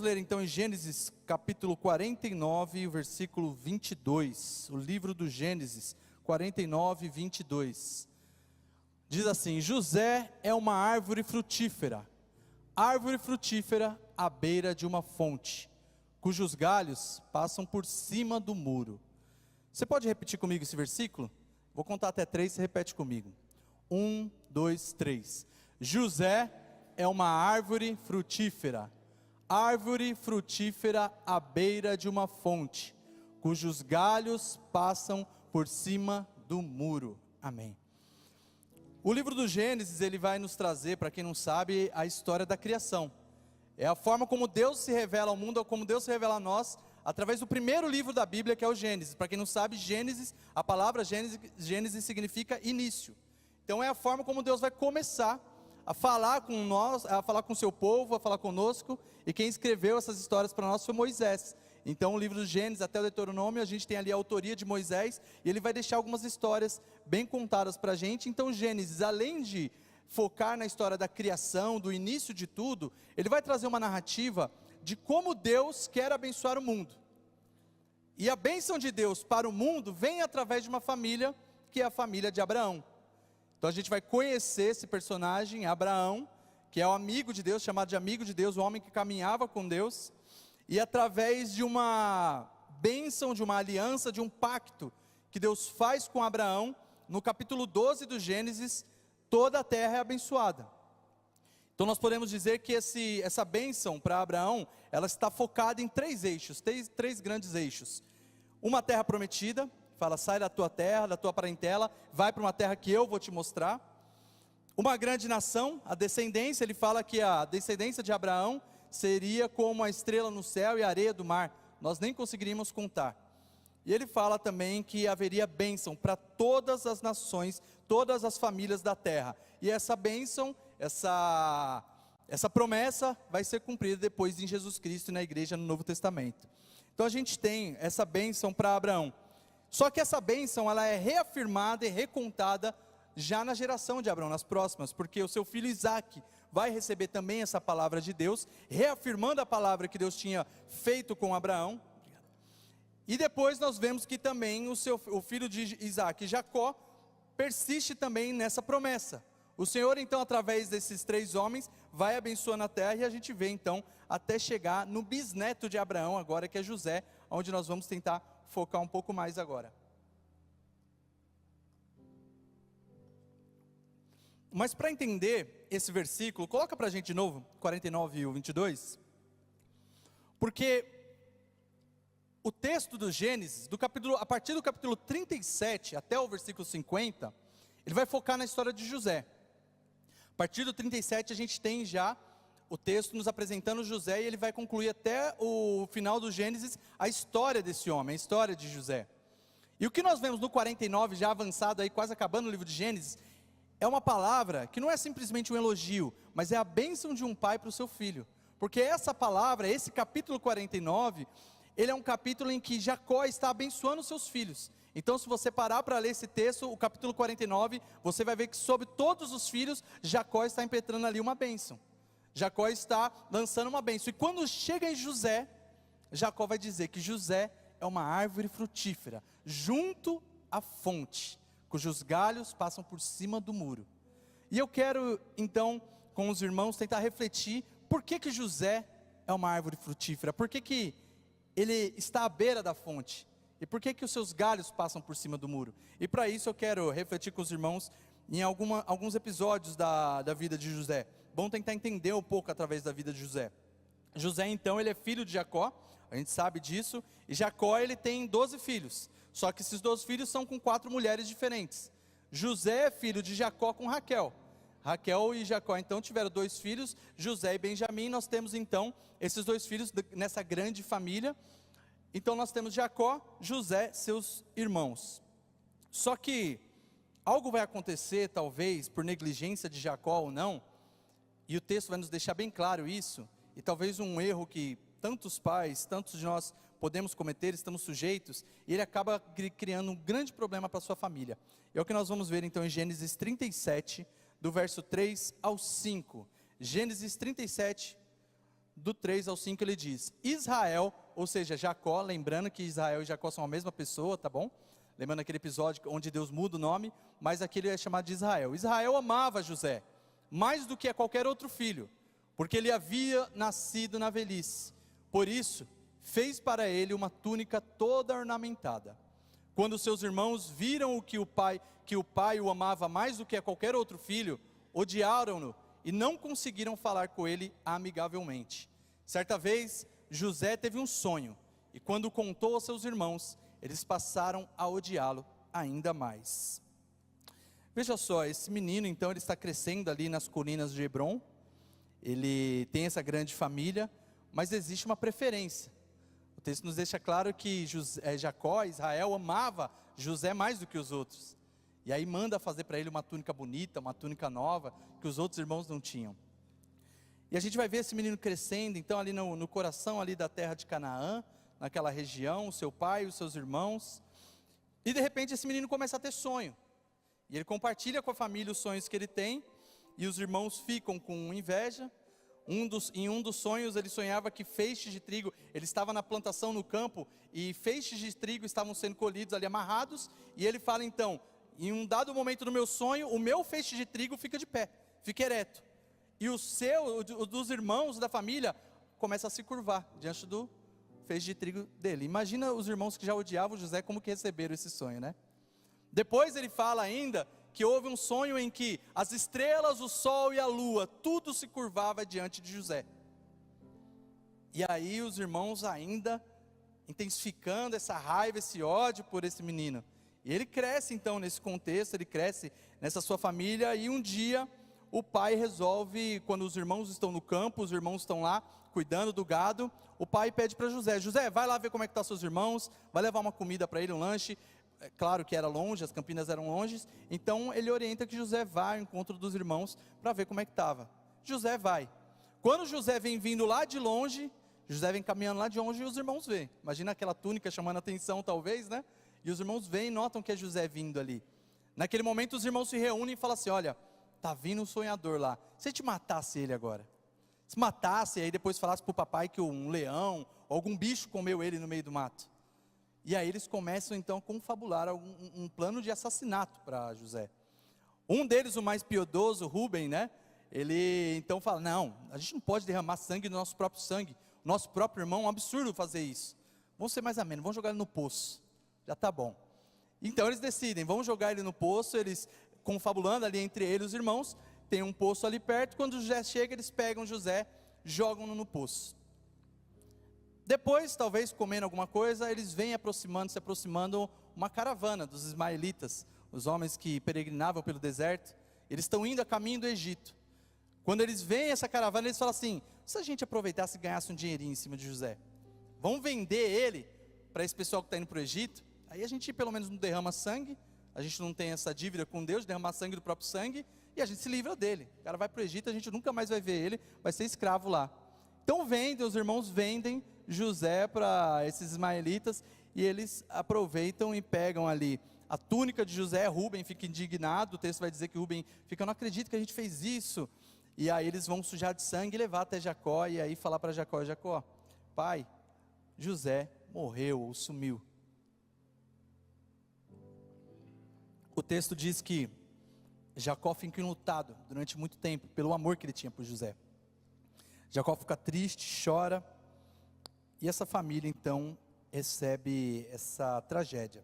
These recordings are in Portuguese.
ler então em Gênesis capítulo 49, versículo 22. O livro do Gênesis 49, 22. Diz assim: José é uma árvore frutífera à beira de uma fonte, cujos galhos passam por cima do muro. Você pode repetir comigo esse versículo? Vou contar até 3, você repete comigo. 1, 2, 3. José é uma árvore frutífera à beira de uma fonte, cujos galhos passam por cima do muro. Amém. O livro do Gênesis, ele vai nos trazer, para quem não sabe, a história da criação. É a forma como Deus se revela ao mundo, ou como Deus se revela a nós, através do primeiro livro da Bíblia, que é o Gênesis. Para quem não sabe, Gênesis, a palavra Gênesis significa início. Então é a forma como Deus vai começar a falar com nós, a falar com o seu povo, a falar conosco, e quem escreveu essas histórias para nós foi Moisés. Então o livro do Gênesis até o Deuteronômio, a gente tem ali a autoria de Moisés, e ele vai deixar algumas histórias bem contadas para a gente. Então Gênesis, além de focar na história da criação, do início de tudo, ele vai trazer uma narrativa de como Deus quer abençoar o mundo. E a bênção de Deus para o mundo vem através de uma família, que é a família de Abraão. Então a gente vai conhecer esse personagem, Abraão, que é o amigo de Deus, chamado de amigo de Deus, o homem que caminhava com Deus, e através de uma bênção, de uma aliança, de um pacto, que Deus faz com Abraão, no capítulo 12 do Gênesis, toda a terra é abençoada. Então nós podemos dizer que essa bênção para Abraão, ela está focada em 3 eixos, três grandes eixos. Uma terra prometida, fala, sai da tua terra, da tua parentela, vai para uma terra que eu vou te mostrar. Uma grande nação, a descendência, ele fala que a descendência de Abraão seria como a estrela no céu e a areia do mar, nós nem conseguiríamos contar. E ele fala também que haveria bênção para todas as nações, todas as famílias da terra. E essa bênção, essa promessa vai ser cumprida depois em Jesus Cristo e na igreja no Novo Testamento. Então a gente tem essa bênção para Abraão. Só que essa bênção, ela é reafirmada e recontada já na geração de Abraão, nas próximas, porque o seu filho Isaque vai receber também essa palavra de Deus, reafirmando a palavra que Deus tinha feito com Abraão. E depois nós vemos que também o filho de Isaque, Jacó, persiste também nessa promessa. O Senhor então, através desses 3 homens, vai abençoando a terra, e a gente vê então, até chegar no bisneto de Abraão agora, que é José, onde nós vamos tentar focar um pouco mais agora. Mas para entender esse versículo, coloca para a gente de novo, 49 e 22, porque o texto do Gênesis, a partir do capítulo 37 até o versículo 50, ele vai focar na história de José. A partir do 37 a gente tem já o texto nos apresentando José, e ele vai concluir até o final do Gênesis a história desse homem, a história de José. E o que nós vemos no 49, já avançado aí, quase acabando o livro de Gênesis, é uma palavra que não é simplesmente um elogio, mas é a bênção de um pai para o seu filho. Porque essa palavra, esse capítulo 49, ele é um capítulo em que Jacó está abençoando os seus filhos. Então se você parar para ler esse texto, o capítulo 49, você vai ver que sobre todos os filhos, Jacó está impetrando ali uma bênção. Jacó está lançando uma bênção. E quando chega em José, Jacó vai dizer que José é uma árvore frutífera, junto à fonte, cujos galhos passam por cima do muro. E eu quero então, com os irmãos, tentar refletir, por que José é uma árvore frutífera? Por que ele está à beira da fonte? E por que os seus galhos passam por cima do muro? E para isso eu quero refletir com os irmãos em alguns episódios da vida de José. Vamos tentar entender um pouco através da vida de José. José então, ele é filho de Jacó, a gente sabe disso, e Jacó ele tem 12 filhos, só que esses 12 filhos são com 4 mulheres diferentes. José é filho de Jacó com Raquel. Raquel e Jacó então tiveram 2 filhos, José e Benjamim. Nós temos então esses 2 filhos nessa grande família. Então nós temos Jacó, José, seus irmãos. Só que algo vai acontecer, talvez por negligência de Jacó ou não, e o texto vai nos deixar bem claro isso, e talvez um erro que tantos pais, tantos de nós podemos cometer, estamos sujeitos, e ele acaba criando um grande problema para a sua família. É o que nós vamos ver então em Gênesis 37, do verso 3 ao 5. Gênesis 37, do 3 ao 5 ele diz: Israel, ou seja, Jacó, lembrando que Israel e Jacó são a mesma pessoa, tá bom? Lembrando aquele episódio onde Deus muda o nome, mas aqui ele é chamado de Israel. Israel amava José, mais do que a qualquer outro filho, porque ele havia nascido na velhice. Por isso, fez para ele uma túnica toda ornamentada. Quando seus irmãos viram que o pai o amava mais do que a qualquer outro filho, odiaram-no e não conseguiram falar com ele amigavelmente. Certa vez, José teve um sonho, e quando contou aos seus irmãos, eles passaram a odiá-lo ainda mais. Veja só, esse menino então ele está crescendo ali nas colinas de Hebrom. Ele tem essa grande família, mas existe uma preferência. O texto nos deixa claro que Jacó, Israel, amava José mais do que os outros. E aí manda fazer para ele uma túnica bonita, uma túnica nova, que os outros irmãos não tinham. E a gente vai ver esse menino crescendo, então ali no coração ali da terra de Canaã, naquela região, o seu pai, os seus irmãos. E de repente esse menino começa a ter sonho. E ele compartilha com a família os sonhos que ele tem, e os irmãos ficam com inveja. Em um dos sonhos ele sonhava que feixes de trigo, ele estava na plantação no campo, e feixes de trigo estavam sendo colhidos ali amarrados, e ele fala então: em um dado momento do meu sonho, o meu feixe de trigo fica de pé, fica ereto, e o dos irmãos da família começa a se curvar diante do feixe de trigo dele. Imagina os irmãos que já odiavam José, como que receberam esse sonho, né? Depois ele fala ainda que houve um sonho em que as estrelas, o sol e a lua, tudo se curvava diante de José. E aí os irmãos ainda intensificando essa raiva, esse ódio por esse menino. E ele cresce então nesse contexto, ele cresce nessa sua família, e um dia o pai resolve, quando os irmãos estão no campo, os irmãos estão lá cuidando do gado, o pai pede para José: José, vai lá ver como é que estão seus irmãos, vai levar uma comida para ele, um lanche. É claro que era longe, as campinas eram longes, então ele orienta que José vá ao encontro dos irmãos para ver como é que estava. José vai. Quando José vem vindo lá de longe, José vem caminhando lá de longe e os irmãos veem. Imagina aquela túnica chamando a atenção talvez, né? E os irmãos veem e notam que é José vindo ali. Naquele momento os irmãos se reúnem e falam assim: olha, está vindo um sonhador lá. Se te matasse ele agora, se matasse e aí depois falasse para o papai que um leão ou algum bicho comeu ele no meio do mato. E aí eles começam então a confabular um plano de assassinato para José. Um deles, o mais piedoso, Rubem, né? Ele então fala: não, a gente não pode derramar sangue do nosso próprio sangue. O nosso próprio irmão, é um absurdo fazer isso. Vamos ser mais ameno, vamos jogar ele no poço. Já está bom. Então eles decidem, vamos jogar ele no poço. Eles confabulando ali entre eles, os irmãos, tem um poço ali perto. Quando José chega, eles pegam José, jogam-no no poço. Depois, talvez comendo alguma coisa, eles vêm se aproximando uma caravana dos ismaelitas, os homens que peregrinavam pelo deserto. Eles estão indo a caminho do Egito. Quando eles veem essa caravana, eles falam assim: se a gente aproveitasse e ganhasse um dinheirinho em cima de José, vamos vender ele para esse pessoal que está indo para o Egito, aí a gente pelo menos não derrama sangue, a gente não tem essa dívida com Deus, derramar sangue do próprio sangue, e a gente se livra dele. O cara vai para o Egito, a gente nunca mais vai ver ele, vai ser escravo lá. Então os irmãos vendem José para esses ismaelitas, e eles aproveitam e pegam ali a túnica de José. Rubem fica indignado, o texto vai dizer que Rubem fica: eu não acredito que a gente fez isso. E aí eles vão sujar de sangue e levar até Jacó, e aí falar para Jacó: Jacó, pai, José morreu ou sumiu. O texto diz que Jacó fica enlutado durante muito tempo pelo amor que ele tinha por José. Jacó fica triste, chora, e essa família então recebe essa tragédia.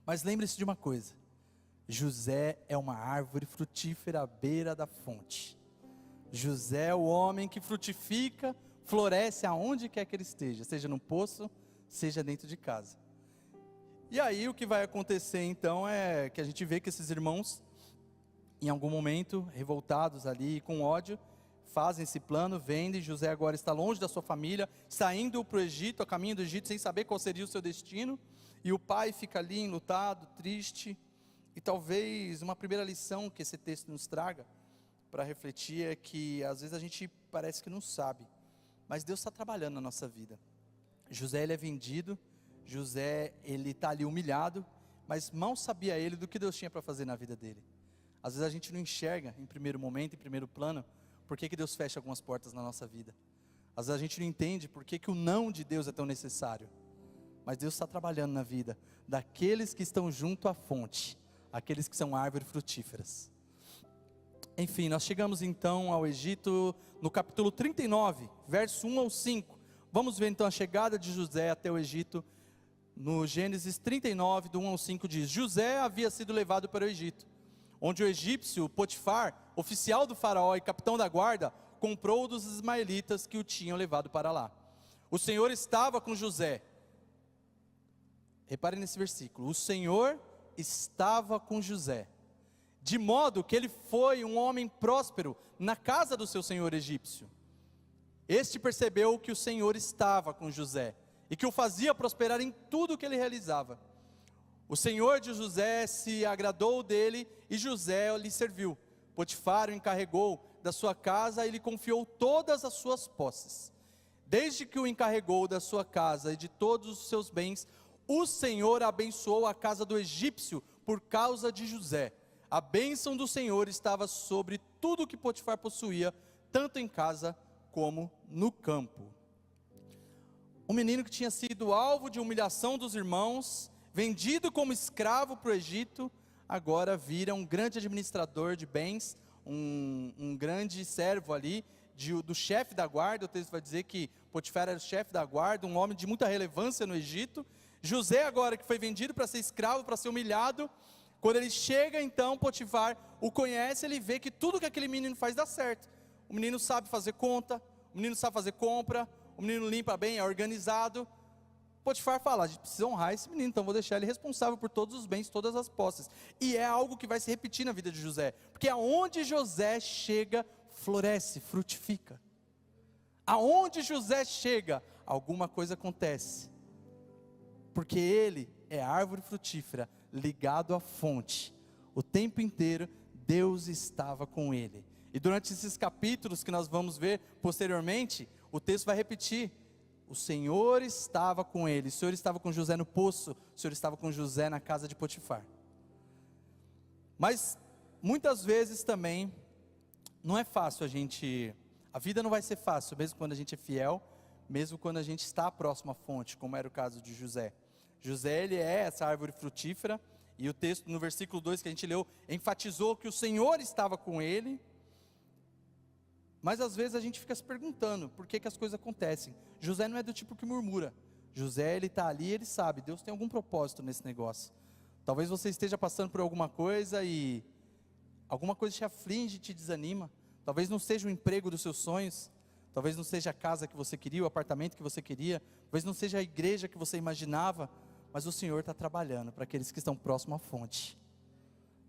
Mas lembre-se de uma coisa: José é uma árvore frutífera à beira da fonte. José é o homem que frutifica, floresce aonde quer que ele esteja, seja no poço, seja dentro de casa. E aí o que vai acontecer então é que a gente vê que esses irmãos, em algum momento, revoltados ali, com ódio, fazem esse plano, vendem. José agora está longe da sua família, está indo para o Egito, a caminho do Egito, sem saber qual seria o seu destino. E o pai fica ali enlutado, triste. E talvez uma primeira lição que esse texto nos traga para refletir é que às vezes a gente parece que não sabe, mas Deus está trabalhando na nossa vida. José, ele é vendido, José, ele está ali humilhado, mas mal sabia ele do que Deus tinha para fazer na vida dele. Às vezes a gente não enxerga em primeiro momento, em primeiro plano, por que Deus fecha algumas portas na nossa vida. Às vezes a gente não entende por que o não de Deus é tão necessário. Mas Deus está trabalhando na vida daqueles que estão junto à fonte, aqueles que são árvores frutíferas. Enfim, nós chegamos então ao Egito no capítulo 39, verso 1 ao 5. Vamos ver então a chegada de José até o Egito. No Gênesis 39, do 1 ao 5 diz: José havia sido levado para o Egito, onde o egípcio Potifar, oficial do faraó e capitão da guarda, comprou dos ismaelitas que o tinham levado para lá. O Senhor estava com José. Reparem nesse versículo: o Senhor estava com José, de modo que ele foi um homem próspero na casa do seu senhor egípcio. Este percebeu que o Senhor estava com José, e que o fazia prosperar em tudo o que ele realizava. O Senhor de José se agradou dele, e José lhe serviu. Potifar o encarregou da sua casa e lhe confiou todas as suas posses. Desde que o encarregou da sua casa e de todos os seus bens, o Senhor abençoou a casa do egípcio por causa de José. A bênção do Senhor estava sobre tudo o que Potifar possuía, tanto em casa como no campo. Um menino que tinha sido alvo de humilhação dos irmãos, vendido como escravo para o Egito, agora vira um grande administrador de bens, um grande servo ali, do chefe da guarda. O texto vai dizer que Potifar era o chefe da guarda, um homem de muita relevância no Egito. José agora que foi vendido para ser escravo, para ser humilhado, quando ele chega então, Potifar o conhece, ele vê que tudo que aquele menino faz dá certo. O menino sabe fazer conta, o menino sabe fazer compra, o menino limpa bem, é organizado. Potifar fala: a gente precisa honrar esse menino, então vou deixar ele responsável por todos os bens, todas as posses. E é algo que vai se repetir na vida de José, porque aonde José chega, floresce, frutifica. Aonde José chega, alguma coisa acontece, porque ele é árvore frutífera, ligado à fonte. O tempo inteiro Deus estava com ele. E durante esses capítulos que nós vamos ver posteriormente, o texto vai repetir: o Senhor estava com ele, o Senhor estava com José no poço, o Senhor estava com José na casa de Potifar. Mas muitas vezes também não é fácil a vida não vai ser fácil, mesmo quando a gente é fiel, mesmo quando a gente está próximo à fonte, como era o caso de José. José, ele é essa árvore frutífera, e o texto no versículo 2 que a gente leu, enfatizou que o Senhor estava com ele. Mas às vezes a gente fica se perguntando, por que as coisas acontecem? José não é do tipo que murmura. José, ele está ali, ele sabe, Deus tem algum propósito nesse negócio. Talvez você esteja passando por alguma coisa e alguma coisa te aflige, te desanima. Talvez não seja o emprego dos seus sonhos, talvez não seja a casa que você queria, o apartamento que você queria, talvez não seja a igreja que você imaginava, mas o Senhor está trabalhando para aqueles que estão próximos à fonte.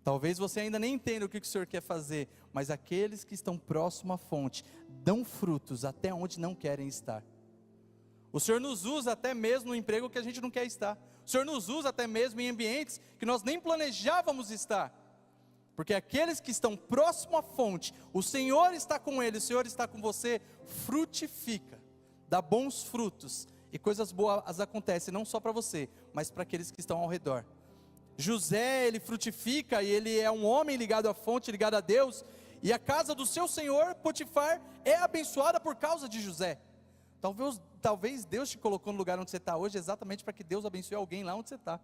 Talvez você ainda nem entenda o que o Senhor quer fazer, mas aqueles que estão próximos à fonte dão frutos até onde não querem estar. O Senhor nos usa até mesmo no emprego que a gente não quer estar. O Senhor nos usa até mesmo em ambientes que nós nem planejávamos estar. Porque aqueles que estão próximos à fonte, o Senhor está com ele, o Senhor está com você, frutifica, dá bons frutos, e coisas boas acontecem não só para você, mas para aqueles que estão ao redor. José, ele frutifica, e ele é um homem ligado à fonte, ligado a Deus, e a casa do seu senhor, Potifar, é abençoada por causa de José. Talvez Deus te colocou no lugar onde você está hoje, exatamente para que Deus abençoe alguém lá onde você está.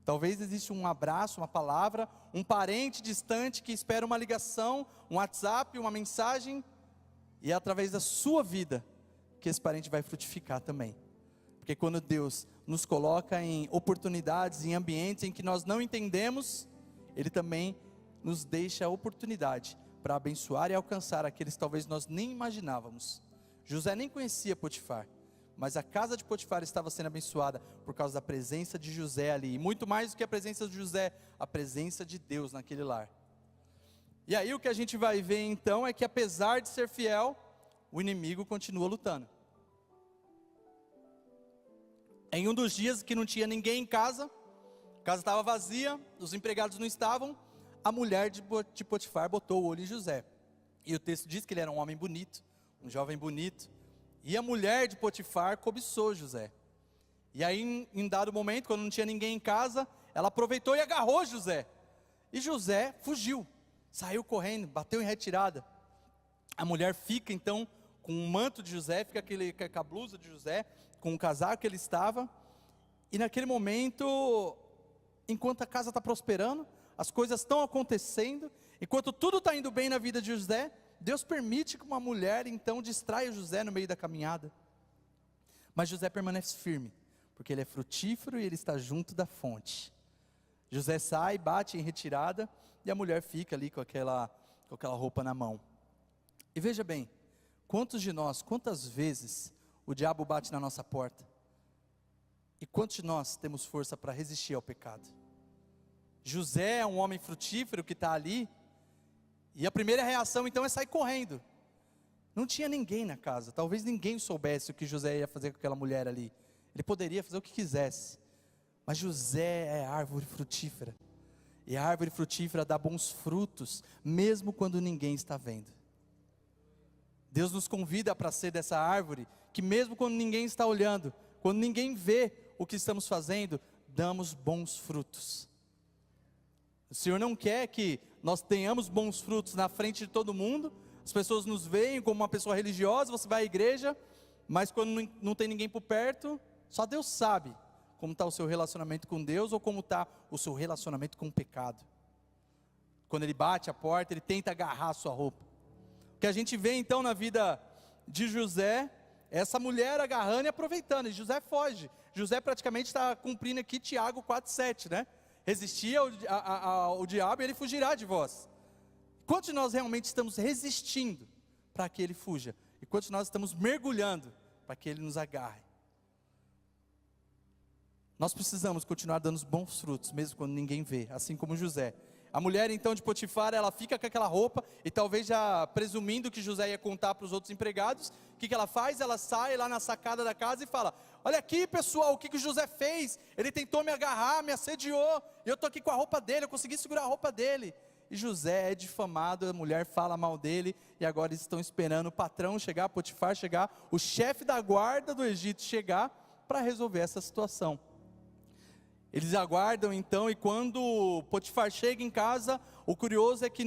Talvez exista um abraço, uma palavra, um parente distante que espera uma ligação, um WhatsApp, uma mensagem, e é através da sua vida que esse parente vai frutificar também. Porque quando Deus nos coloca em oportunidades, em ambientes em que nós não entendemos, Ele também nos deixa a oportunidade para abençoar e alcançar aqueles que talvez nós nem imaginávamos. José nem conhecia Potifar, mas a casa de Potifar estava sendo abençoada por causa da presença de José ali. E muito mais do que a presença de José, a presença de Deus naquele lar. E aí o que a gente vai ver então é que apesar de ser fiel, o inimigo continua lutando. Em um dos dias que não tinha ninguém em casa, a casa estava vazia, os empregados não estavam, a mulher de Potifar botou o olho em José. E o texto diz que ele era um homem bonito, um jovem bonito. E a mulher de Potifar cobiçou José. E aí em dado momento, quando não tinha ninguém em casa, ela aproveitou e agarrou José. E José fugiu, saiu correndo, bateu em retirada. A mulher fica então com o manto de José, fica com a blusa de José, com o casaco que ele estava, e naquele momento, enquanto a casa está prosperando, as coisas estão acontecendo, enquanto tudo está indo bem na vida de José, Deus permite que uma mulher então distraia José no meio da caminhada, mas José permanece firme, porque ele é frutífero e ele está junto da fonte. José sai, bate em retirada, e a mulher fica ali com aquela roupa na mão. E veja bem, quantos de nós, quantas vezes o diabo bate na nossa porta, e quantos de nós temos força para resistir ao pecado? José é um homem frutífero que está ali, e a primeira reação então é sair correndo. Não tinha ninguém na casa, talvez ninguém soubesse o que José ia fazer com aquela mulher ali. Ele poderia fazer o que quisesse, mas José é árvore frutífera, e a árvore frutífera dá bons frutos, mesmo quando ninguém está vendo. Deus nos convida para ser dessa árvore, que mesmo quando ninguém está olhando, quando ninguém vê o que estamos fazendo, damos bons frutos. O Senhor não quer que nós tenhamos bons frutos na frente de todo mundo, as pessoas nos veem como uma pessoa religiosa, você vai à igreja, mas quando não tem ninguém por perto, só Deus sabe como está o seu relacionamento com Deus, ou como está o seu relacionamento com o pecado. Quando ele bate a porta, ele tenta agarrar a sua roupa. O que a gente vê então na vida de José, essa mulher agarrando e aproveitando, e José foge. José praticamente está cumprindo aqui Tiago 4,7, né? Resistir ao diabo e ele fugirá de vós. Quantos de nós realmente estamos resistindo para que ele fuja? E quantos de nós estamos mergulhando para que ele nos agarre? Nós precisamos continuar dando bons frutos, mesmo quando ninguém vê, assim como José. A mulher então de Potifar, ela fica com aquela roupa, e talvez já presumindo que José ia contar para os outros empregados, o que ela faz? Ela sai lá na sacada da casa e fala: olha aqui pessoal, o que José fez? Ele tentou me agarrar, me assediou, e eu estou aqui com a roupa dele, eu consegui segurar a roupa dele. E José é difamado, a mulher fala mal dele, e agora eles estão esperando o patrão chegar, Potifar chegar, o chefe da guarda do Egito chegar, para resolver essa situação. Eles aguardam então, e quando Potifar chega em casa, o curioso é que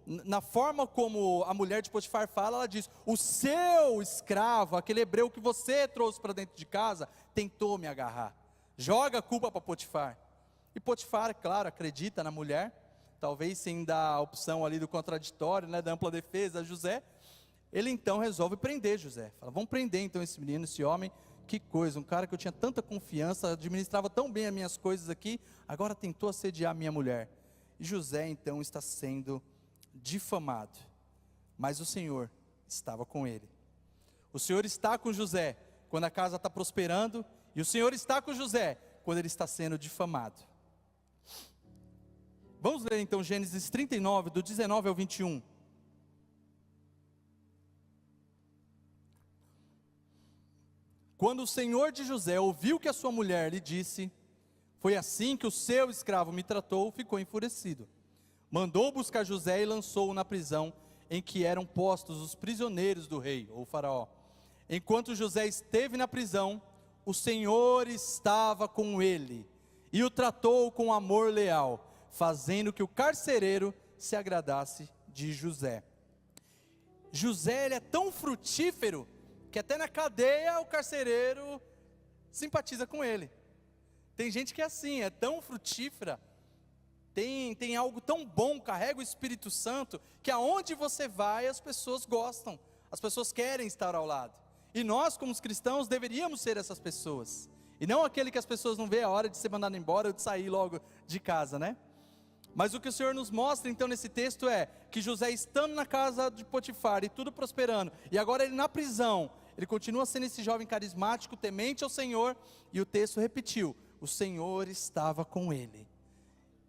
na forma como a mulher de Potifar fala, ela diz: o seu escravo, aquele hebreu que você trouxe para dentro de casa, tentou me agarrar. Joga a culpa para Potifar. E Potifar, claro, acredita na mulher, talvez sem dar a opção ali do contraditório, né, da ampla defesa a José. Ele então resolve prender José. Fala: vamos prender então esse menino, esse homem. Que coisa, um cara que eu tinha tanta confiança, administrava tão bem as minhas coisas aqui, agora tentou assediar a minha mulher. E José então está sendo difamado, mas o Senhor estava com ele. O Senhor está com José quando a casa está prosperando, e o Senhor está com José quando ele está sendo difamado. Vamos ler então Gênesis 39, do 19 ao 21. Quando o senhor de José ouviu que a sua mulher lhe disse: foi assim que o seu escravo me tratou, ficou enfurecido. Mandou buscar José e lançou-o na prisão em que eram postos os prisioneiros do rei, ou faraó. Enquanto José esteve na prisão, o Senhor estava com ele, e o tratou com amor leal, fazendo que o carcereiro se agradasse de José. José, ele é tão frutífero, que até na cadeia o carcereiro simpatiza com ele. Tem gente que é assim, é tão frutífera, tem algo tão bom, carrega o Espírito Santo, que aonde você vai as pessoas gostam, as pessoas querem estar ao lado. E nós como os cristãos deveríamos ser essas pessoas, e não aquele que as pessoas não vê a hora de ser mandado embora ou de sair logo de casa, né? Mas o que o Senhor nos mostra então nesse texto é que José, estando na casa de Potifar e tudo prosperando, e agora ele na prisão, ele continua sendo esse jovem carismático, temente ao Senhor, e o texto repetiu: o Senhor estava com ele.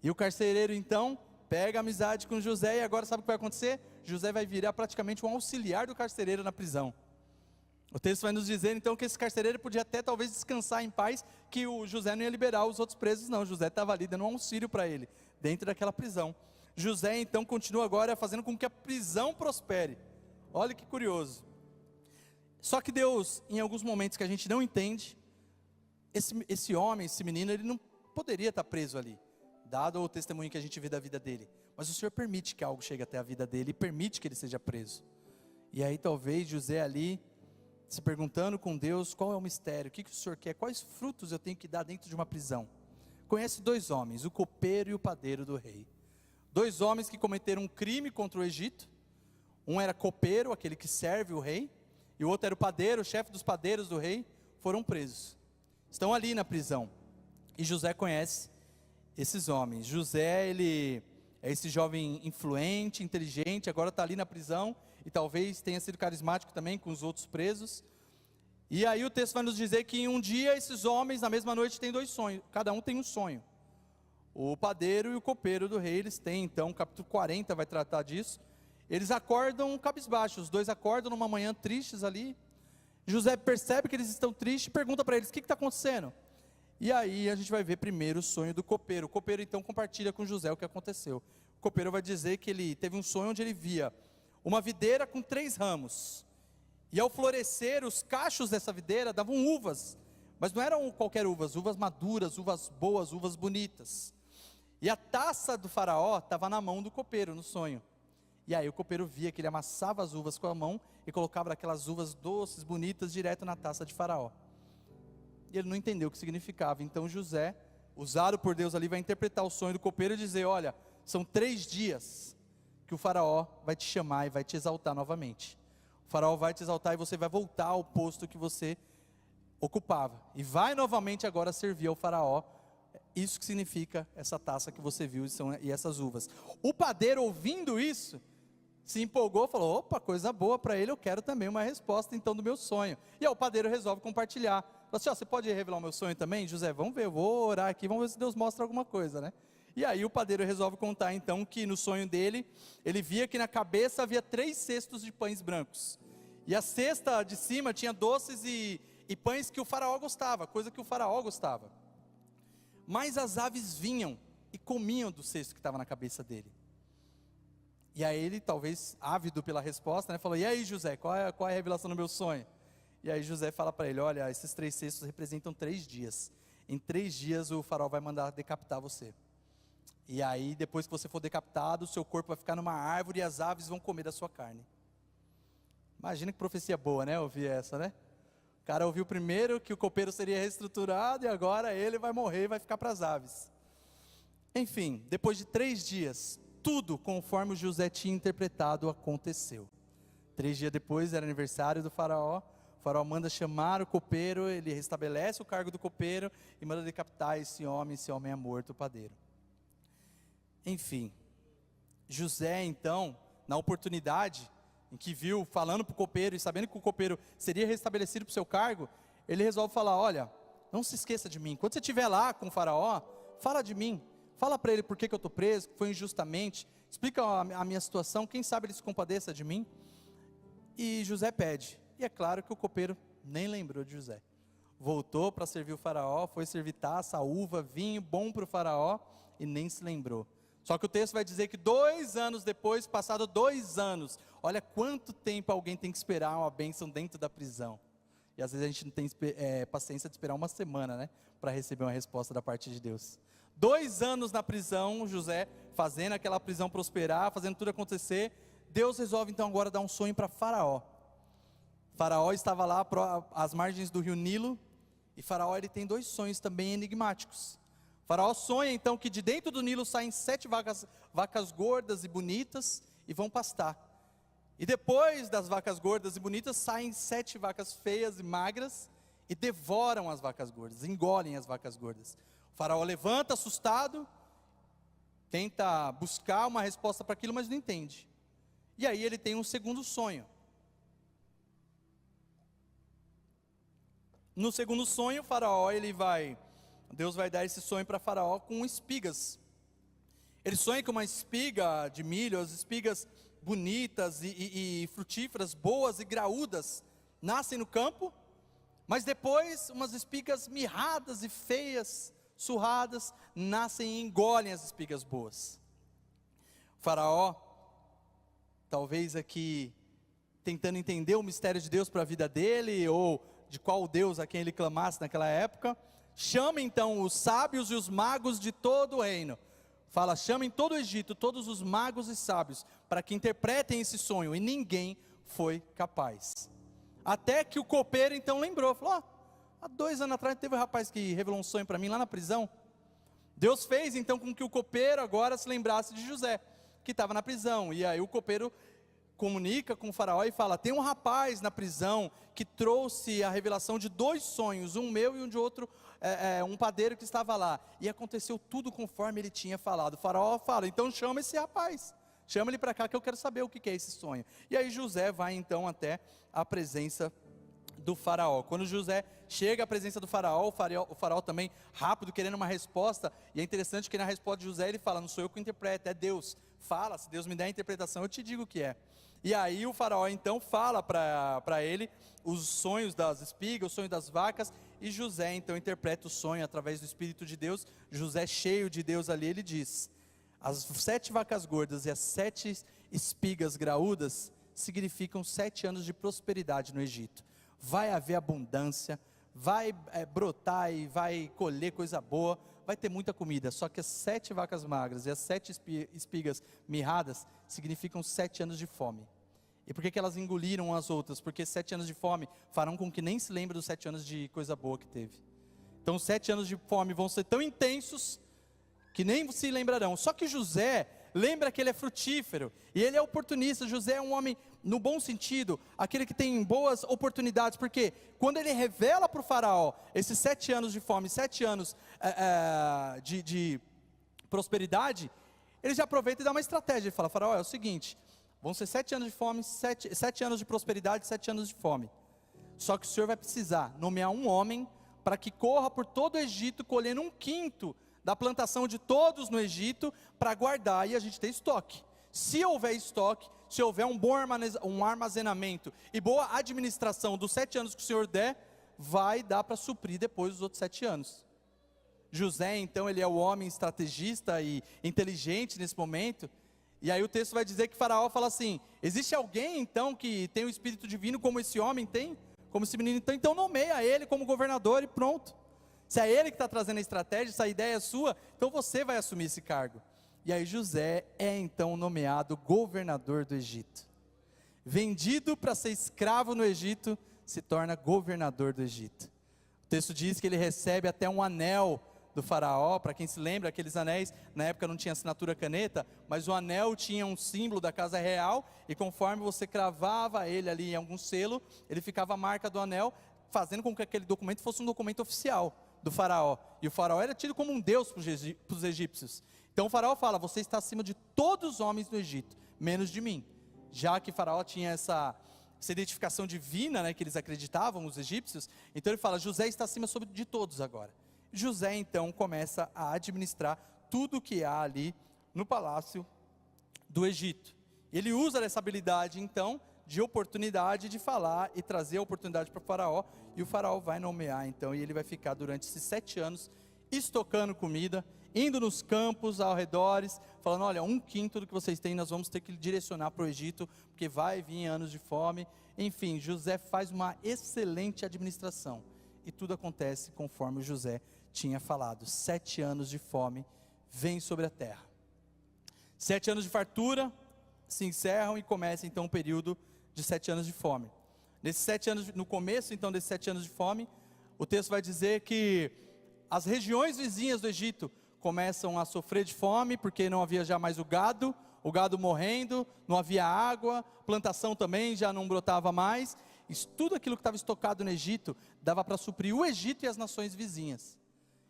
E o carcereiro então pega amizade com José, e agora sabe o que vai acontecer? José vai virar praticamente um auxiliar do carcereiro na prisão. O texto vai nos dizer então que esse carcereiro podia até talvez descansar em paz, que o José não ia liberar os outros presos não, José estava ali dando um auxílio para ele, dentro daquela prisão. José então continua agora fazendo com que a prisão prospere. Olha que curioso. Só que Deus, em alguns momentos que a gente não entende, esse homem, esse menino, ele não poderia estar preso ali, dado o testemunho que a gente vê da vida dele. Mas o Senhor permite que algo chegue até a vida dele, e permite que ele seja preso. E aí talvez José ali, se perguntando com Deus, qual é o mistério, o que o Senhor quer, quais frutos eu tenho que dar dentro de uma prisão. Conhece dois homens, o copeiro e o padeiro do rei. Dois homens que cometeram um crime contra o Egito. Um era copeiro, aquele que serve o rei, e o outro era o padeiro, o chefe dos padeiros do rei. Foram presos, estão ali na prisão, e José conhece esses homens. José, ele é esse jovem influente, inteligente, agora está ali na prisão, e talvez tenha sido carismático também com os outros presos. E aí o texto vai nos dizer que em um dia esses homens, na mesma noite, têm dois sonhos, cada um tem um sonho. O padeiro e o copeiro do rei, eles têm, então, o capítulo 40 vai tratar disso. Eles acordam cabisbaixos, os dois acordam numa manhã tristes ali. José percebe que eles estão tristes e pergunta para eles, o que está acontecendo? E aí a gente vai ver primeiro o sonho do copeiro. O copeiro então compartilha com José o que aconteceu. O copeiro vai dizer que ele teve um sonho onde ele via uma videira com 3 ramos. E ao florescer, os cachos dessa videira davam uvas. Mas não eram qualquer uvas, uvas maduras, uvas boas, uvas bonitas. E a taça do faraó estava na mão do copeiro, no sonho. E aí o copeiro via que ele amassava as uvas com a mão e colocava aquelas uvas doces, bonitas, direto na taça de faraó. E ele não entendeu o que significava. Então José, usado por Deus ali, vai interpretar o sonho do copeiro e dizer, olha, são 3 dias que o faraó vai te chamar e vai te exaltar novamente. O faraó vai te exaltar e você vai voltar ao posto que você ocupava. E vai novamente agora servir ao faraó. Isso que significa essa taça que você viu e essas uvas. O padeiro, ouvindo isso, se empolgou, falou, opa, coisa boa para ele, eu quero também uma resposta então do meu sonho. E aí o padeiro resolve compartilhar. Falou assim, você pode revelar o meu sonho também? José, vamos ver, eu vou orar aqui, vamos ver se Deus mostra alguma coisa, né? E aí o padeiro resolve contar então que no sonho dele, ele via que na cabeça havia 3 cestos de pães brancos. E a cesta de cima tinha doces e pães que o faraó gostava, coisa que o faraó gostava. Mas as aves vinham e comiam do cesto que estava na cabeça dele. E aí ele, talvez ávido pela resposta, né, falou, e aí José, qual é a revelação do meu sonho? E aí José fala para ele, olha, esses 3 cestos representam 3 dias. Em 3 dias o faraó vai mandar decapitar você. E aí depois que você for decapitado, o seu corpo vai ficar numa árvore e as aves vão comer da sua carne. Imagina que profecia boa, né, ouvir essa, né? O cara ouviu primeiro que o copeiro seria reestruturado e agora ele vai morrer e vai ficar para as aves. Enfim, depois de 3 dias, tudo conforme o José tinha interpretado aconteceu. 3 dias depois era aniversário do faraó. O faraó manda chamar o copeiro, ele restabelece o cargo do copeiro e manda decapitar esse homem é morto, o padeiro. Enfim, José então, na oportunidade em que viu, falando para o copeiro e sabendo que o copeiro seria restabelecido para o seu cargo, ele resolve falar, olha, não se esqueça de mim, quando você estiver lá com o faraó, fala de mim, fala para ele por que eu estou preso, que foi injustamente, explica a minha situação, quem sabe ele se compadeça de mim. E José pede, e é claro que o copeiro nem lembrou de José, voltou para servir o faraó, foi servir taça, uva, vinho, bom para o faraó, e nem se lembrou. Só que o texto vai dizer que 2 anos depois, passado 2 anos, olha quanto tempo alguém tem que esperar uma bênção dentro da prisão. E às vezes a gente não tem paciência de esperar uma semana, né, para receber uma resposta da parte de Deus. 2 anos na prisão, José fazendo aquela prisão prosperar, fazendo tudo acontecer. Deus resolve então agora dar um sonho para Faraó. Faraó estava lá às margens do rio Nilo, e Faraó ele tem 2 sonhos também enigmáticos. Faraó sonha então que de dentro do Nilo saem 7 vacas gordas e bonitas e vão pastar. E depois das vacas gordas e bonitas saem 7 vacas feias e magras e devoram as vacas gordas, engolem as vacas gordas. O faraó levanta assustado, tenta buscar uma resposta para aquilo, mas não entende. E aí ele tem um segundo sonho. No segundo sonho, o faraó Deus vai dar esse sonho para Faraó com espigas. Ele sonha com uma espiga de milho, as espigas bonitas e frutíferas, boas e graúdas, nascem no campo, mas depois umas espigas mirradas e feias, surradas, nascem e engolem as espigas boas. O faraó, talvez aqui, tentando entender o mistério de Deus para a vida dele, ou de qual Deus a quem ele clamasse naquela época, chama então os sábios e os magos de todo o reino. Chamem todo o Egito, todos os magos e sábios, para que interpretem esse sonho. E ninguém foi capaz. Até que o copeiro então lembrou, falou, há 2 anos atrás teve um rapaz que revelou um sonho para mim lá na prisão. Deus fez então com que o copeiro agora se lembrasse de José, que estava na prisão. E aí o copeiro comunica com o faraó e fala, tem um rapaz na prisão que trouxe a revelação de 2 sonhos, um meu e um de outro, um padeiro que estava lá. E aconteceu tudo conforme ele tinha falado. O faraó fala, então chama esse rapaz, chama ele para cá que eu quero saber o que é esse sonho. E aí José vai então até a presença do faraó. Quando José chega à presença do faraó, o faraó também rápido, querendo uma resposta, e é interessante que na resposta de José ele fala, não sou eu que interpreto, é Deus. Fala, se Deus me der a interpretação eu te digo o que é. E aí o faraó então fala para ele os sonhos das espigas, os sonhos das vacas, e José então interpreta o sonho através do Espírito de Deus. José, cheio de Deus ali, ele diz, as 7 vacas gordas e as 7 espigas graúdas significam 7 anos de prosperidade no Egito. Vai haver abundância, vai brotar e vai colher coisa boa, vai ter muita comida. Só que as 7 vacas magras e as 7 espigas mirradas significam 7 anos de fome. E por que elas engoliram as outras? Porque 7 anos de fome farão com que nem se lembre dos 7 anos de coisa boa que teve. Então os 7 anos de fome vão ser tão intensos que nem se lembrarão. Só que José lembra que ele é frutífero e ele é oportunista. José é um homem no bom sentido, aquele que tem boas oportunidades, porque quando ele revela para o faraó esses 7 anos de fome, 7 anos de prosperidade, ele já aproveita e dá uma estratégia. Ele fala, faraó, é o seguinte, vão ser 7 anos de fome, 7 anos de prosperidade, 7 anos de fome. Só que o senhor vai precisar nomear um homem para que corra por todo o Egito, colhendo 1/5 da plantação de todos no Egito, para guardar e a gente ter estoque. Se houver estoque, se houver um bom armazenamento e boa administração dos 7 anos que o Senhor der, vai dar para suprir depois os outros 7 anos. José então, ele é o homem estrategista e inteligente nesse momento, e aí o texto vai dizer que Faraó fala assim, existe alguém então que tem o Espírito Divino como esse homem tem? Como esse menino tem? Então nomeia ele como governador e pronto. Se é ele que está trazendo a estratégia, se a ideia é sua, então você vai assumir esse cargo. E aí José é então nomeado governador do Egito. Vendido para ser escravo no Egito, se torna governador do Egito. O texto diz que ele recebe até um anel do faraó. Para quem se lembra, aqueles anéis, na época não tinha assinatura caneta, mas o anel tinha um símbolo da casa real, e conforme você cravava ele ali em algum selo, ele ficava a marca do anel, fazendo com que aquele documento fosse um documento oficial do faraó. E o faraó era tido como um deus para os egípcios. Então o faraó fala, você está acima de todos os homens do Egito, menos de mim. Já que o faraó tinha essa identificação divina, né, que eles acreditavam, os egípcios, então ele fala, José está acima de todos agora. José então começa a administrar tudo que há ali no palácio do Egito. Ele usa essa habilidade então, de oportunidade de falar e trazer a oportunidade para o faraó, e o faraó vai nomear então, e ele vai ficar durante esses 7 anos, estocando comida, indo nos campos ao redores, falando, olha, 1/5 do que vocês têm, nós vamos ter que direcionar para o Egito, porque vai vir anos de fome. Enfim, José faz uma excelente administração, e tudo acontece conforme José tinha falado, 7 anos de fome vêm sobre a terra. 7 anos de fartura se encerram e começa então um período de 7 anos de fome. Nesses 7 anos, no começo então desses 7 anos de fome, o texto vai dizer que as regiões vizinhas do Egito começam a sofrer de fome, porque não havia já mais o gado morrendo, não havia água, plantação também já não brotava mais, tudo aquilo que estava estocado no Egito, dava para suprir o Egito e as nações vizinhas.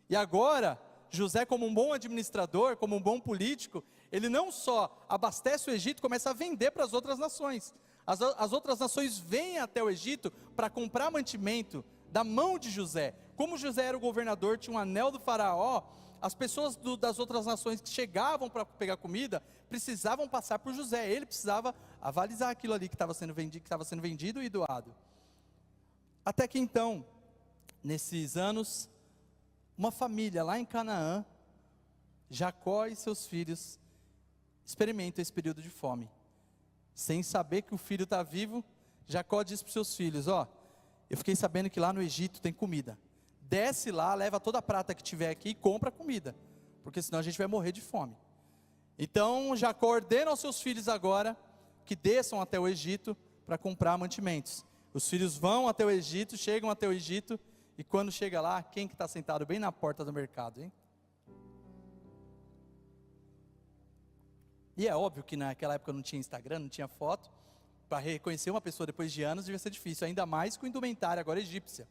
E agora, José, como um bom administrador, como um bom político, ele não só abastece o Egito, começa a vender para as outras nações. As outras nações vêm até o Egito para comprar mantimento da mão de José. Como José era o governador, tinha um anel do faraó, as pessoas das outras nações que chegavam para pegar comida, precisavam passar por José, ele precisava avalizar aquilo ali que estava sendo vendido e doado. Até que então, nesses anos, uma família lá em Canaã, Jacó e seus filhos, experimentam esse período de fome. Sem saber que o filho está vivo, Jacó diz para os seus filhos, eu fiquei sabendo que lá no Egito tem comida. Desce lá, leva toda a prata que tiver aqui e compra comida, porque senão a gente vai morrer de fome. Então Jacó ordena aos seus filhos agora, que desçam até o Egito, para comprar mantimentos. Os filhos vão até o Egito, chegam até o Egito, e quando chega lá, quem que está sentado bem na porta do mercado, hein? E é óbvio que naquela época não tinha Instagram, não tinha foto. Para reconhecer uma pessoa depois de anos devia ser difícil, ainda mais com indumentária agora egípcia.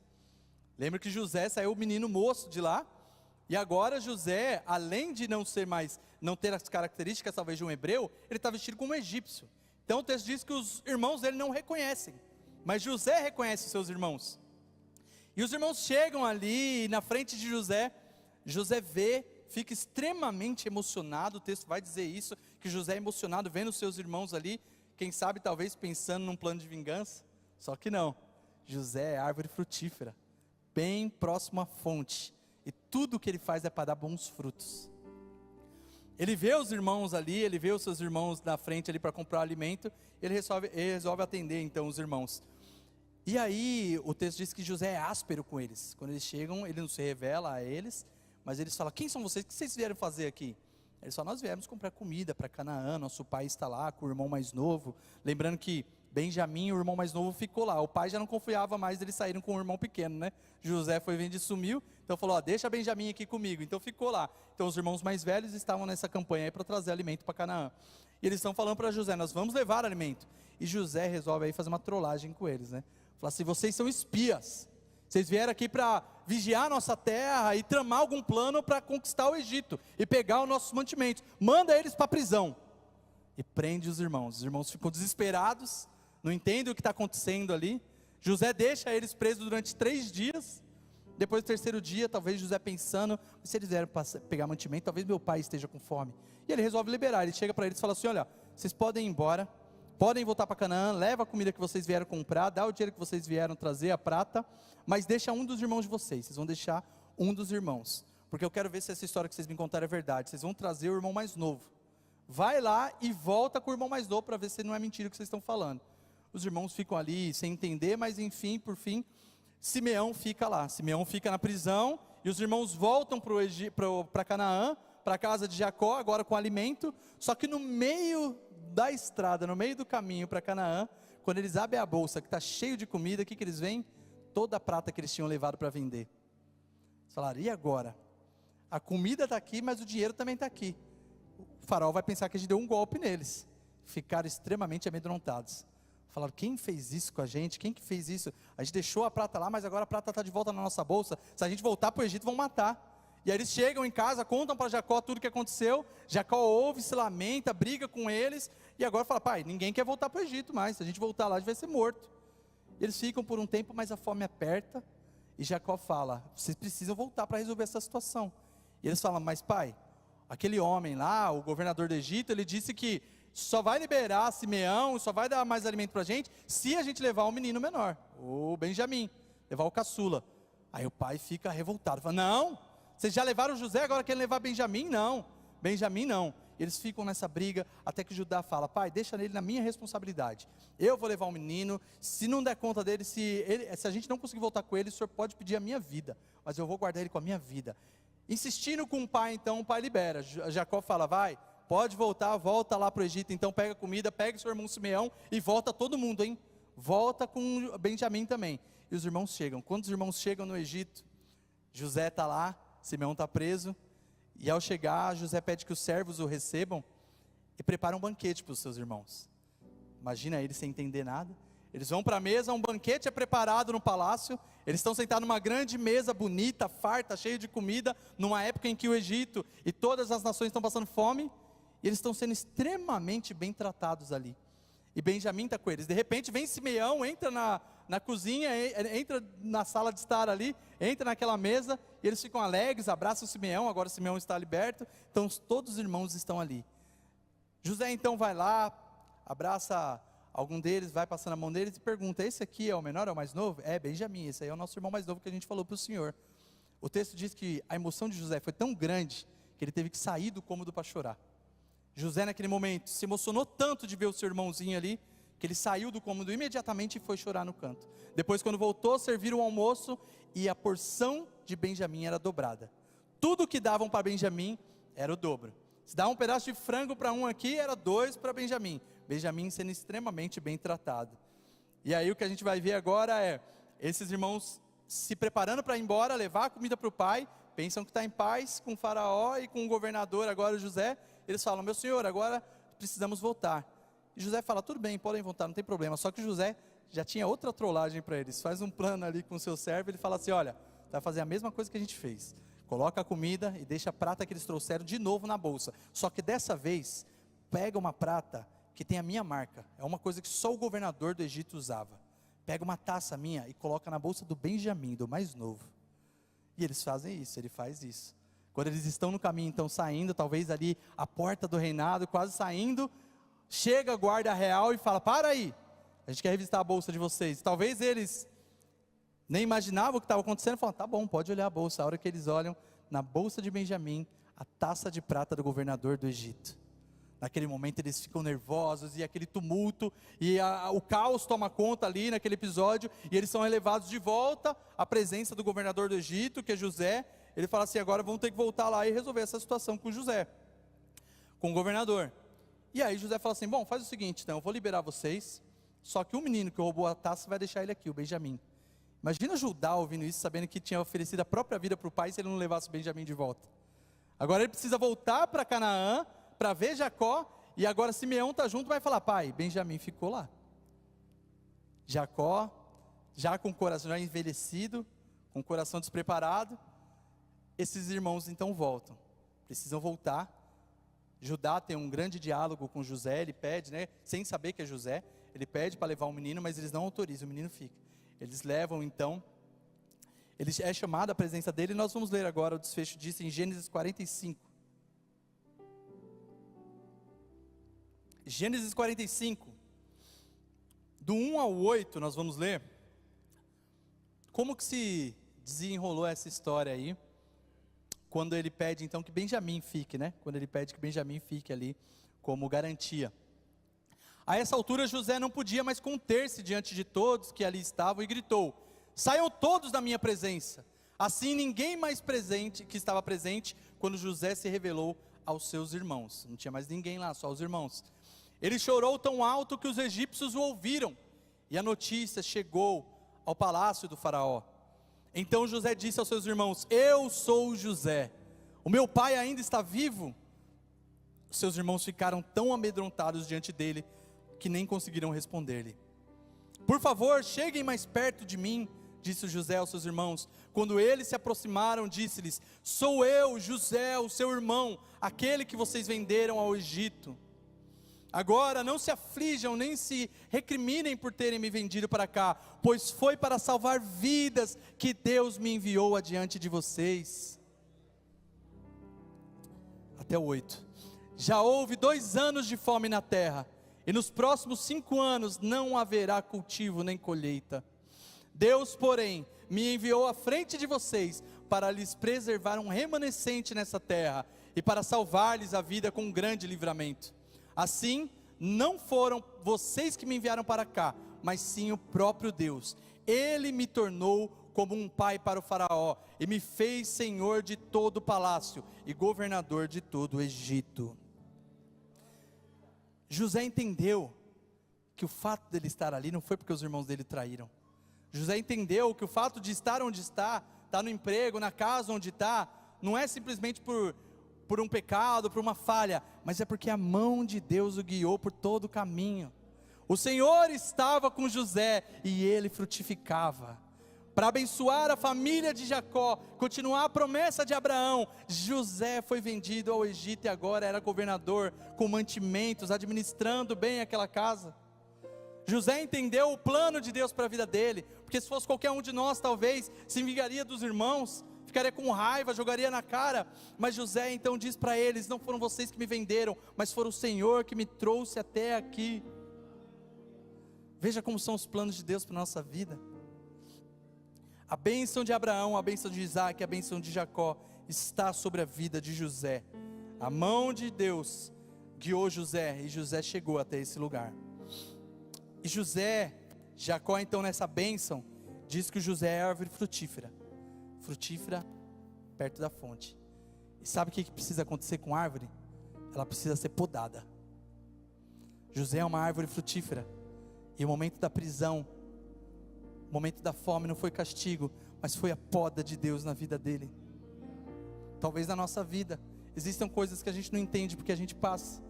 Lembra que José saiu menino moço de lá, e agora José, além de não ter as características talvez de um hebreu, ele está vestido como um egípcio. Então o texto diz que os irmãos dele não reconhecem, mas José reconhece os seus irmãos. E os irmãos chegam ali na frente de José, José vê, fica extremamente emocionado, o texto vai dizer isso, que José é emocionado vendo os seus irmãos ali, quem sabe talvez pensando num plano de vingança, só que não, José é árvore frutífera, bem próximo à fonte, e tudo o que ele faz é para dar bons frutos. Ele vê os irmãos ali, ele vê os seus irmãos na frente ali para comprar alimento, ele resolve atender então os irmãos. E aí o texto diz que José é áspero com eles, quando eles chegam ele não se revela a eles, mas eles falam, quem são vocês, o que vocês vieram fazer aqui? Eles falam, nós viemos comprar comida para Canaã, nosso pai está lá com o irmão mais novo, lembrando que Benjamim, o irmão mais novo, ficou lá, o pai já não confiava mais, eles saíram com o irmão pequeno, né? José foi vendo e sumiu, então falou, deixa Benjamim aqui comigo, então ficou lá. Então os irmãos mais velhos estavam nessa campanha aí para trazer alimento para Canaã, e eles estão falando para José, nós vamos levar alimento, e José resolve aí fazer uma trollagem com eles, né? Fala assim, vocês são espias, vocês vieram aqui para vigiar a nossa terra e tramar algum plano para conquistar o Egito e pegar os nossos mantimentos, manda eles para a prisão, e prende os irmãos ficam desesperados, não entendem o que está acontecendo ali. José deixa eles presos durante 3 dias, depois do 3º dia, talvez José pensando, se eles vieram para pegar mantimento, talvez meu pai esteja com fome, e ele resolve liberar, ele chega para eles e fala assim, olha, vocês podem ir embora, podem voltar para Canaã, leva a comida que vocês vieram comprar, dá o dinheiro que vocês vieram trazer, a prata, mas deixa um dos irmãos de vocês vão deixar um dos irmãos, porque eu quero ver se essa história que vocês me contaram é verdade, vocês vão trazer o irmão mais novo, vai lá e volta com o irmão mais novo, para ver se não é mentira o que vocês estão falando. Os irmãos ficam ali sem entender, mas enfim, por fim, Simeão fica lá, Simeão fica na prisão, e os irmãos voltam para Canaã, para a casa de Jacó, agora com alimento, só que no meio da estrada, no meio do caminho para Canaã, quando eles abrem a bolsa que está cheio de comida, o que eles veem? Toda a prata que eles tinham levado para vender. Eles falaram, e agora? A comida está aqui, mas o dinheiro também está aqui. O faraó vai pensar que a gente deu um golpe neles. Ficaram extremamente amedrontados. Falaram, quem fez isso com a gente? Quem que fez isso? A gente deixou a prata lá, mas agora a prata está de volta na nossa bolsa. Se a gente voltar para o Egito, vão matar. E aí eles chegam em casa, contam para Jacó tudo o que aconteceu. Jacó ouve, se lamenta, briga com eles. E agora fala, pai, ninguém quer voltar para o Egito mais. Se a gente voltar lá, a gente vai ser morto. E eles ficam por um tempo, mas a fome aperta. E Jacó fala, vocês precisam voltar para resolver essa situação. E eles falam, mas pai, aquele homem lá, o governador do Egito, ele disse que só vai liberar Simeão, só vai dar mais alimento para a gente, se a gente levar o menino menor, o Benjamim, levar o caçula. Aí o pai fica revoltado, fala, não, vocês já levaram José, agora querem levar Benjamim? Não, Benjamim não. Eles ficam nessa briga, até que Judá fala, pai, deixa ele na minha responsabilidade, eu vou levar o menino, se não der conta dele, se a gente não conseguir voltar com ele, o senhor pode pedir a minha vida, mas eu vou guardar ele com a minha vida. Insistindo com o pai, então o pai libera, Jacó fala, vai, pode voltar, volta lá para o Egito, então pega comida, pega seu irmão Simeão, e volta todo mundo, hein, volta com Benjamim também. E os irmãos chegam, quando os irmãos chegam no Egito, José está lá, Simeão está preso, e ao chegar, José pede que os servos o recebam, e prepara um banquete para os seus irmãos. Imagina eles sem entender nada, eles vão para a mesa, um banquete é preparado no palácio, eles estão sentados numa grande mesa bonita, farta, cheia de comida, numa época em que o Egito e todas as nações estão passando fome, e eles estão sendo extremamente bem tratados ali, e Benjamim está com eles. De repente vem Simeão, entra na cozinha, entra na sala de estar ali, entra naquela mesa, e eles ficam alegres, abraçam o Simeão, agora o Simeão está liberto, então todos os irmãos estão ali. José então vai lá, abraça algum deles, vai passando a mão deles e pergunta, esse aqui é o menor, é o mais novo? É, Benjamim, esse aí é o nosso irmão mais novo que a gente falou para o senhor. O texto diz que a emoção de José foi tão grande, que ele teve que sair do cômodo para chorar. José naquele momento se emocionou tanto de ver o seu irmãozinho ali, que ele saiu do cômodo imediatamente e foi chorar no canto. Depois quando voltou, serviram o almoço, e a porção de Benjamim era dobrada. Tudo que davam para Benjamim era o dobro. Se dá um pedaço de frango para um aqui, era 2 para Benjamim. Benjamim sendo extremamente bem tratado. E aí o que a gente vai ver agora é esses irmãos se preparando para ir embora, levar a comida para o pai, pensam que está em paz com o faraó e com o governador, agora o José. Eles falam, meu senhor, agora precisamos voltar. E José fala, tudo bem, podem voltar, não tem problema. Só que José já tinha outra trollagem para eles. Faz um plano ali com o seu servo, ele fala assim, olha, vai fazer a mesma coisa que a gente fez. Coloca a comida e deixa a prata que eles trouxeram de novo na bolsa. Só que dessa vez, pega uma prata que tem a minha marca. É uma coisa que só o governador do Egito usava. Pega uma taça minha e coloca na bolsa do Benjamim, do mais novo. E eles fazem isso, ele faz isso. Quando eles estão no caminho, então saindo, talvez ali a porta do reinado, quase saindo, chega a guarda real e fala, para aí, a gente quer revistar a bolsa de vocês. Talvez eles nem imaginavam o que estava acontecendo, falam, tá bom, pode olhar a bolsa. A hora que eles olham, na bolsa de Benjamim, a taça de prata do governador do Egito. Naquele momento eles ficam nervosos, e aquele tumulto, e o caos toma conta ali naquele episódio, e eles são levados de volta à presença do governador do Egito, que é José. Ele fala assim, agora vamos ter que voltar lá e resolver essa situação com José, com o governador. E aí José fala assim, bom, faz o seguinte então, eu vou liberar vocês, só que o menino que roubou a taça vai deixar ele aqui, o Benjamim. Imagina Judá ouvindo isso, sabendo que tinha oferecido a própria vida para o pai, se ele não levasse o Benjamim de volta. Agora ele precisa voltar para Canaã, para ver Jacó, e agora Simeão está junto, vai falar, pai, Benjamim ficou lá. Jacó, já com o coração já envelhecido, com o coração despreparado, esses irmãos então voltam, precisam voltar. Judá tem um grande diálogo com José, ele pede, sem saber que é José, ele pede para levar o menino, mas eles não autorizam, o menino fica. Eles levam então, ele é chamado à presença dele, e nós vamos ler agora o desfecho disso em Gênesis 45. Gênesis 45, do 1 ao 8, nós vamos ler, como que se desenrolou essa história aí, quando ele pede então que Benjamim fique, quando ele pede que Benjamim fique ali, como garantia. A essa altura José não podia mais conter-se diante de todos que ali estavam, e gritou, saiam todos da minha presença. Assim ninguém mais presente, que estava presente, quando José se revelou aos seus irmãos, não tinha mais ninguém lá, só os irmãos. Ele chorou tão alto que os egípcios o ouviram, e a notícia chegou ao palácio do faraó. Então José disse aos seus irmãos, eu sou José, o meu pai ainda está vivo? Seus irmãos ficaram tão amedrontados diante dele, que nem conseguiram responder-lhe. Por favor, cheguem mais perto de mim, disse José aos seus irmãos. Quando eles se aproximaram, disse-lhes, sou eu, José, o seu irmão, aquele que vocês venderam ao Egito. Agora não se aflijam, nem se recriminem por terem me vendido para cá, pois foi para salvar vidas que Deus me enviou adiante de vocês. Até o 8. Já houve 2 anos de fome na terra, e nos próximos 5 anos não haverá cultivo nem colheita. Deus, porém, me enviou à frente de vocês, para lhes preservar um remanescente nessa terra, e para salvar-lhes a vida com um grande livramento. Assim, não foram vocês que me enviaram para cá, mas sim o próprio Deus. Ele me tornou como um pai para o faraó, e me fez senhor de todo o palácio, e governador de todo o Egito. José entendeu que o fato dele estar ali, não foi porque os irmãos dele traíram. José entendeu que o fato de estar onde está no emprego, na casa onde está, não é simplesmente por um pecado, por uma falha, mas é porque a mão de Deus o guiou por todo o caminho. O Senhor estava com José, e ele frutificava. Para abençoar a família de Jacó, continuar a promessa de Abraão, José foi vendido ao Egito, e agora era governador, com mantimentos, administrando bem aquela casa. José entendeu o plano de Deus para a vida dele, porque se fosse qualquer um de nós, talvez se vingaria dos irmãos, ficaria com raiva, jogaria na cara. Mas José então diz para eles, não foram vocês que me venderam, mas foi o Senhor que me trouxe até aqui. Veja como são os planos de Deus para a nossa vida. A bênção de Abraão, a bênção de Isaac, a bênção de Jacó, está sobre a vida de José. A mão de Deus guiou José, e José chegou até esse lugar. E Jacó então nessa bênção, diz que o José é árvore frutífera perto da fonte. E sabe o que precisa acontecer com a árvore? Ela precisa ser podada. José é uma árvore frutífera, e o momento da prisão O momento da fome não foi castigo, mas foi a poda de Deus na vida dele. Talvez na nossa vida existam coisas que a gente não entende porque a gente passa,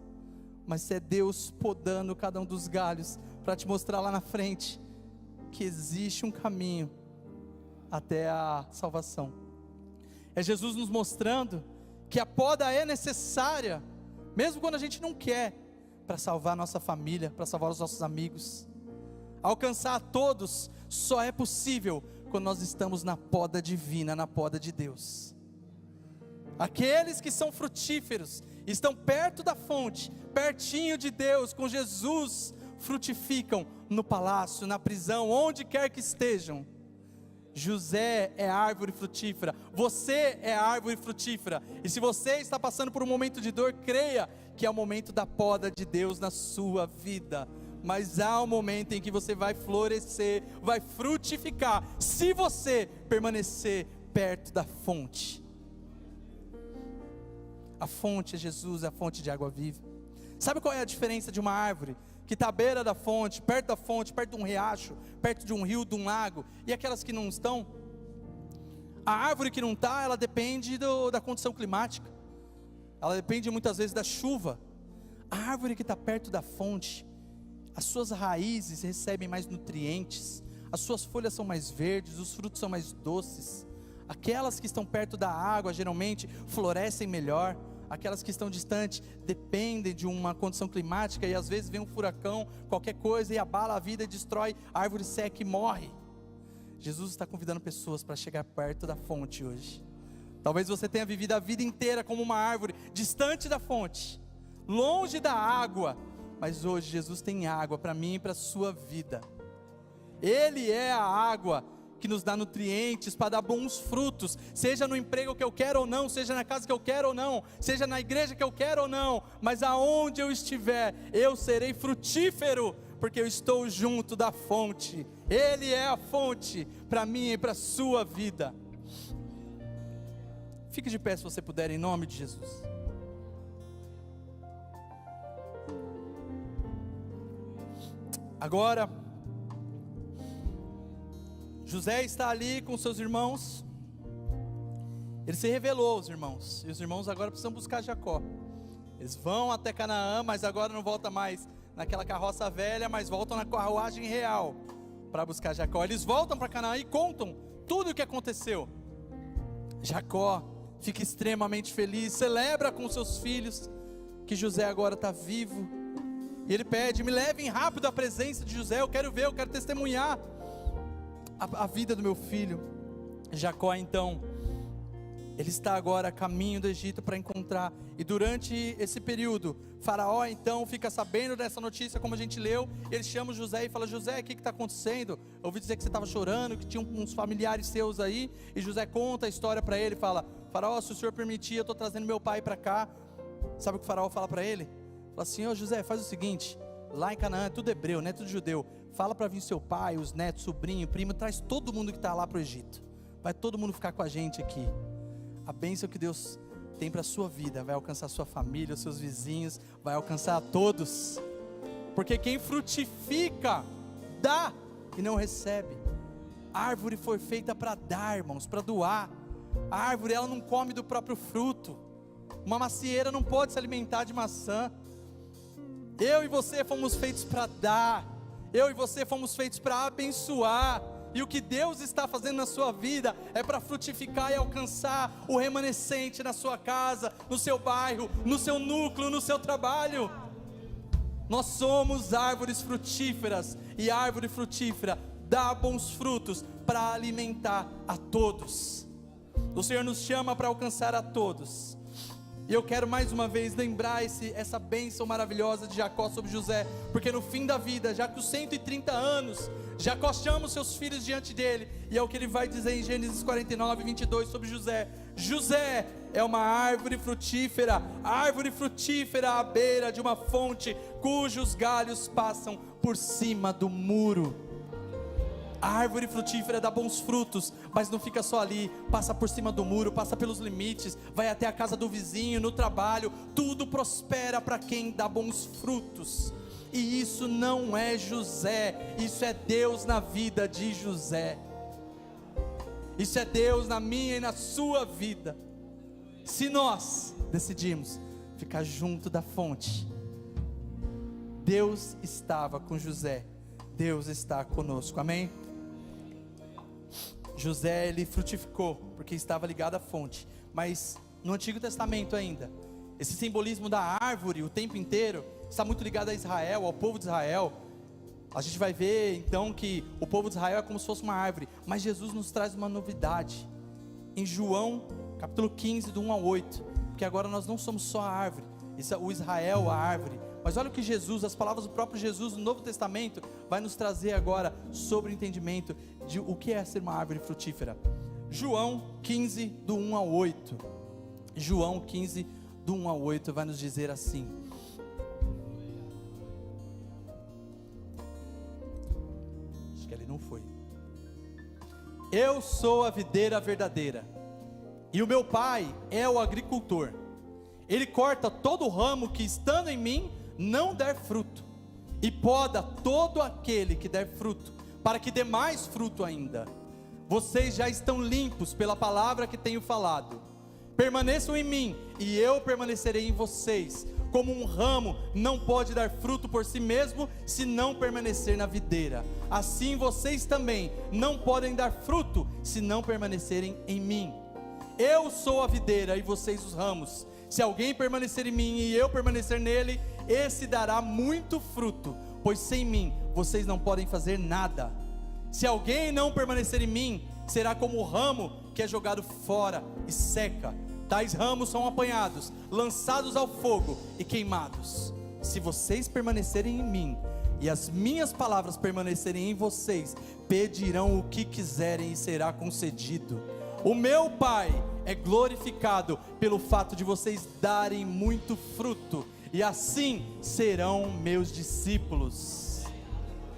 mas é Deus podando cada um dos galhos para te mostrar lá na frente que existe um caminho até a salvação. É Jesus nos mostrando que a poda é necessária, mesmo quando a gente não quer, para salvar a nossa família, para salvar os nossos amigos. Alcançar a todos só é possível quando nós estamos na poda divina, na poda de Deus. Aqueles que são frutíferos, estão perto da fonte, pertinho de Deus, com Jesus, frutificam no palácio, na prisão, onde quer que estejam. José é árvore frutífera, você é árvore frutífera, e se você está passando por um momento de dor, creia que é o momento da poda de Deus na sua vida, mas há um momento em que você vai florescer, vai frutificar, se você permanecer perto da fonte. A fonte é Jesus, é a fonte de água viva. Sabe qual é a diferença de uma árvore que está à beira da fonte, perto de um riacho, perto de um rio, de um lago, e aquelas que não estão? A árvore que não está, ela depende da condição climática, ela depende muitas vezes da chuva. A árvore que está perto da fonte, as suas raízes recebem mais nutrientes, as suas folhas são mais verdes, os frutos são mais doces. Aquelas que estão perto da água geralmente florescem melhor. Aquelas que estão distantes dependem de uma condição climática, e às vezes vem um furacão, qualquer coisa, e abala a vida e destrói, a árvore seca e morre. Jesus está convidando pessoas para chegar perto da fonte hoje. Talvez você tenha vivido a vida inteira como uma árvore, distante da fonte, longe da água, mas hoje Jesus tem água para mim e para a sua vida. Ele é a água que nos dá nutrientes para dar bons frutos, seja no emprego que eu quero ou não, seja na casa que eu quero ou não, seja na igreja que eu quero ou não, mas aonde eu estiver, eu serei frutífero, porque eu estou junto da fonte. Ele é a fonte para mim e para a sua vida. Fique de pé se você puder, em nome de Jesus. Agora, José está ali com seus irmãos, ele se revelou aos irmãos, e os irmãos agora precisam buscar Jacó. Eles vão até Canaã, mas agora não voltam mais naquela carroça velha, mas voltam na carruagem real, para buscar Jacó. Eles voltam para Canaã e contam tudo o que aconteceu. Jacó fica extremamente feliz, celebra com seus filhos, que José agora está vivo, e ele pede: me levem rápido à presença de José, eu quero ver, eu quero testemunhar a vida do meu filho. Jacó então, ele está agora a caminho do Egito para encontrar, e durante esse período, Faraó então fica sabendo dessa notícia, como a gente leu, ele chama José e fala: José, o que está acontecendo? Eu ouvi dizer que você estava chorando, que tinha uns familiares seus aí, e José conta a história para ele, fala: Faraó, se o senhor permitir, eu estou trazendo meu pai para cá. Sabe o que o Faraó fala para ele? Fala assim: ô José, faz o seguinte, lá em Canaã é tudo hebreu, não é tudo judeu, fala para vir seu pai, os netos, sobrinho, primo, traz todo mundo que está lá para o Egito, vai todo mundo ficar com a gente aqui. A bênção que Deus tem para a sua vida vai alcançar a sua família, os seus vizinhos, vai alcançar a todos, porque quem frutifica, dá e não recebe. A árvore foi feita para dar, irmãos, para doar. A árvore, ela não come do próprio fruto. Uma macieira não pode se alimentar de maçã. Eu e você fomos feitos para dar, eu e você fomos feitos para abençoar, e o que Deus está fazendo na sua vida é para frutificar e alcançar o remanescente na sua casa, no seu bairro, no seu núcleo, no seu trabalho. Nós somos árvores frutíferas, e a árvore frutífera dá bons frutos para alimentar a todos. O Senhor nos chama para alcançar a todos. E eu quero mais uma vez lembrar essa bênção maravilhosa de Jacó sobre José, porque no fim da vida, já com 130 anos, Jacó chama os seus filhos diante dele, e é o que ele vai dizer em Gênesis 49, 22 sobre José: José é uma árvore frutífera à beira de uma fonte, cujos galhos passam por cima do muro. A árvore frutífera dá bons frutos, mas não fica só ali, passa por cima do muro, passa pelos limites, vai até a casa do vizinho, no trabalho, tudo prospera para quem dá bons frutos. e isso não é José, isso é Deus na vida de José, isso é Deus na minha e na sua vida. Se nós decidimos ficar junto da fonte, Deus estava com José, Deus está conosco, amém? José, ele frutificou, porque estava ligado à fonte, mas no Antigo Testamento ainda, esse simbolismo da árvore o tempo inteiro, está muito ligado a Israel, ao povo de Israel. A gente vai ver então que o povo de Israel é como se fosse uma árvore, mas Jesus nos traz uma novidade, em João capítulo 15, do 1 ao 8, porque agora nós não somos só a árvore, o Israel, a árvore, mas olha o que Jesus, as palavras do próprio Jesus no Novo Testamento, vai nos trazer agora sobre o entendimento de o que é ser uma árvore frutífera. João 15, do 1 ao 8, João 15, do 1 ao 8, vai nos dizer assim: acho que ele não foi. Eu sou a videira verdadeira, e o meu pai é o agricultor. Ele corta todo o ramo que, estando em mim, não der fruto, e poda todo aquele que der fruto, para que dê mais fruto ainda. Vocês já estão limpos pela palavra que tenho falado. Permaneçam em mim, e eu permanecerei em vocês. Como um ramo não pode dar fruto por si mesmo, se não permanecer na videira, assim vocês também não podem dar fruto, se não permanecerem em mim. Eu sou a videira e vocês os ramos. Se alguém permanecer em mim e eu permanecer nele, esse dará muito fruto, pois sem mim vocês não podem fazer nada. Se alguém não permanecer em mim, será como o ramo que é jogado fora e seca. Tais ramos são apanhados, lançados ao fogo e queimados. Se vocês permanecerem em mim e as minhas palavras permanecerem em vocês, pedirão o que quiserem e será concedido. O meu Pai é glorificado pelo fato de vocês darem muito fruto, e assim serão meus discípulos.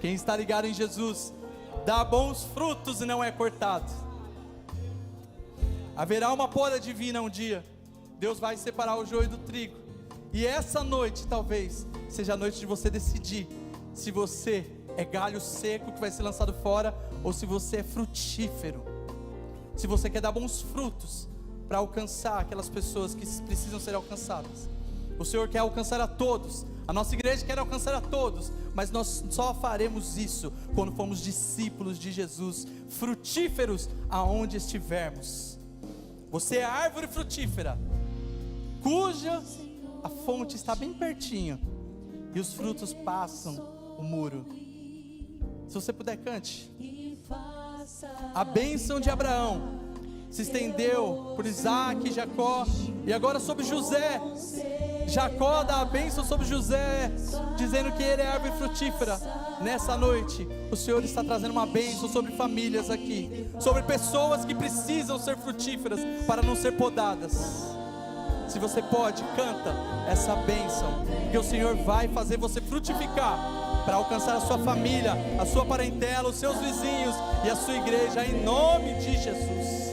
Quem está ligado em Jesus, dá bons frutos e não é cortado. Haverá uma poda divina um dia. Deus vai separar o joio do trigo, e essa noite talvez seja a noite de você decidir se você é galho seco que vai ser lançado fora, ou se você é frutífero, se você quer dar bons frutos para alcançar aquelas pessoas que precisam ser alcançadas. O Senhor quer alcançar a todos, a nossa igreja quer alcançar a todos, mas nós só faremos isso quando formos discípulos de Jesus, frutíferos aonde estivermos. Você é árvore frutífera, cuja a fonte está bem pertinho, e os frutos passam o muro. Se você puder, cante. A bênção de Abraão se estendeu por Isaac e Jacó, e agora sobre José. Jacó dá a bênção sobre José, dizendo que ele é árvore frutífera. Nessa noite, o Senhor está trazendo uma bênção sobre famílias aqui, sobre pessoas que precisam ser frutíferas para não ser podadas. Se você pode, canta essa bênção, que o Senhor vai fazer você frutificar para alcançar a sua família, a sua parentela, os seus vizinhos e a sua igreja, em nome de Jesus.